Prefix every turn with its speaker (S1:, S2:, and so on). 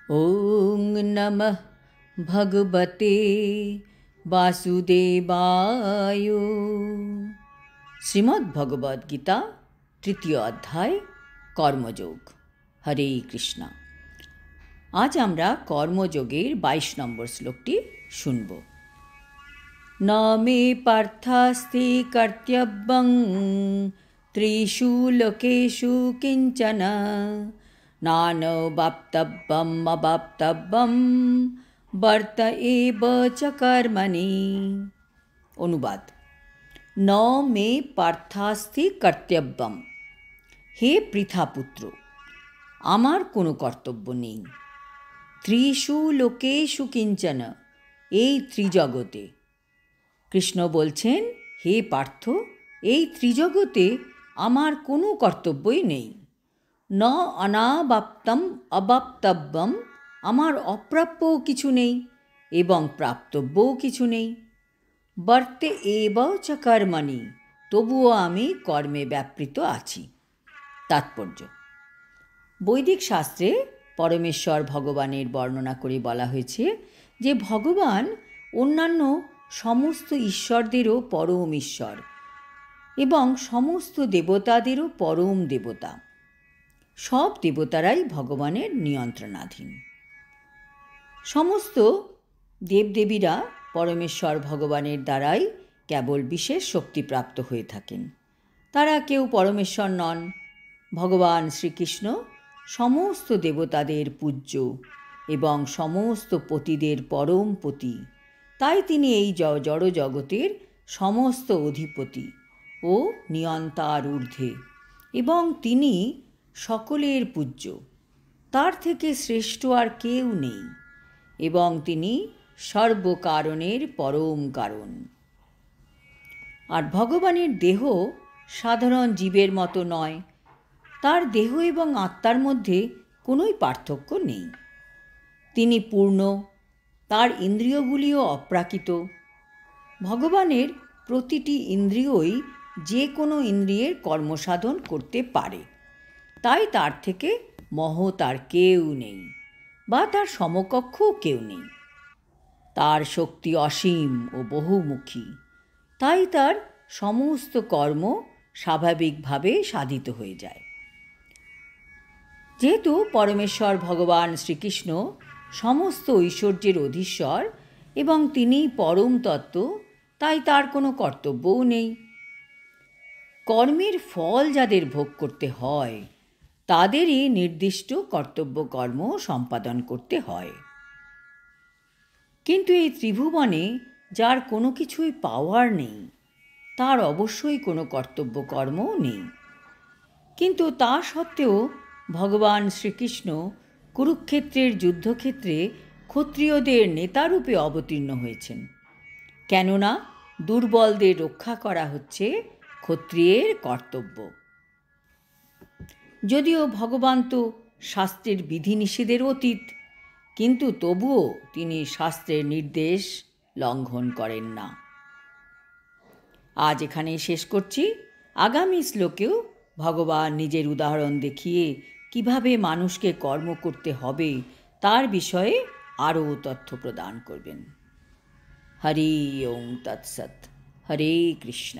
S1: ॐ नमः भगवते वासुदेवाय। শ্রীমদ্ভগবদ্গীতা তৃতীয় অধ্যায় কর্মযোগ। হরে কৃষ্ণ। আজ আমরা কর্মযোগের 22 নম্বর শ্লোকটি শুনব। ন মে পার্থাস্তি কর্তব্যং ত্রিষু লোকেষু কিঞ্চন নানবাপ্তব্যম অবাপ্তব্যম বর্ত এব চ কর্মণি। অনুবাদ: ন মে পার্থাস্তি কর্তব্যম, হে পৃথাপুত্র, আমার কোনো কর্তব্য নেই। ত্রিষু লোকেষু কিঞ্চন, এই ত্রিজগতে। কৃষ্ণ বলছেন, হে পার্থ, এই ত্রিজগতে আমার কোনো কর্তব্যই নেই। ন অনাবাপ্তম অবাপ্তব্যম, আমার অপ্রাপ্যও কিছু নেই এবং প্রাপ্তব্যও কিছু নেই। বর্তে এব চ কর্মণি, তবুও আমি কর্মে ব্যাপৃত আছি। তাৎপর্য: বৈদিক শাস্ত্রে পরমেশ্বর ভগবানের বর্ণনা করে বলা হয়েছে যে ভগবান অন্যান্য সমস্ত ঈশ্বরদেরও পরম ঈশ্বর এবং সমস্ত দেবতাদেরও পরম দেবতা। সব দেবতারাই ভগবানের নিয়ন্ত্রণাধীন। সমস্ত দেবদেবীরা পরমেশ্বর ভগবানের দ্বারাই কেবল বিশেষ শক্তিপ্রাপ্ত হয়ে থাকেন। তারা কেউ পরমেশ্বর নন। ভগবান শ্রীকৃষ্ণ সমস্ত দেবতাদের পূজ্য এবং সমস্ত পতিদের পরম পতি। তাই তিনি এই জড় জগতের সমস্ত অধিপতি ও নিয়ন্তার ঊর্ধ্বে, এবং তিনি সকলের পূজ্য। তার থেকে শ্রেষ্ঠ আর কেউ নেই, এবং তিনি সর্বকারণের পরম কারণ। আর ভগবানের দেহ সাধারণ জীবের মতো নয়। তার দেহ এবং আত্মার মধ্যে কোনোই পার্থক্য নেই। তিনি পূর্ণ, তার ইন্দ্রিয়গুলিও অপ্রাকৃত। ভগবানের প্রতিটি ইন্দ্রিয়ই যে কোনো ইন্দ্রিয়ের কর্মসাধন করতে পারে। তাই তার থেকে মহৎ আর কেউ নেই, বা তার সমকক্ষও কেউ নেই। তার শক্তি অসীম ও বহুমুখী। তাই তার সমস্ত কর্ম স্বাভাবিকভাবে সাধিত হয়ে যায়। যেহেতু পরমেশ্বর ভগবান শ্রীকৃষ্ণ সমস্ত ঐশ্বর্যের অধীশ্বর এবং তিনি পরম তত্ত্ব, তাই তার কোনো কর্তব্যও নেই। কর্মের ফল যাদের ভোগ করতে হয় তাদেরই নির্দিষ্ট কর্তব্য কর্ম সম্পাদন করতে হয়। কিন্তু এই ত্রিভুবনে যার কোনো কিছুই পাওয়ার নেই, তার অবশ্যই কোনো কর্তব্য কর্মও নেই। কিন্তু তা সত্ত্বেও ভগবান শ্রীকৃষ্ণ কুরুক্ষেত্রের যুদ্ধক্ষেত্রে ক্ষত্রিয়দের নেতারূপে অবতীর্ণ হয়েছেন, কেননা দুর্বলদের রক্ষা করা হচ্ছে ক্ষত্রিয়ের কর্তব্য। যদিও ভগবান তো শাস্ত্রের বিধিনিষেধের অতীত, কিন্তু তবুও তিনি শাস্ত্রের নির্দেশ লঙ্ঘন করেন না। আজ এখানেই শেষ করছি। আগামী শ্লোকেও ভগবান নিজের উদাহরণ দেখিয়ে কিভাবে মানুষকে কর্ম করতে হবে তার বিষয়ে আরও তথ্য প্রদান করবেন। হরি ওম তৎসৎ। হরে কৃষ্ণ।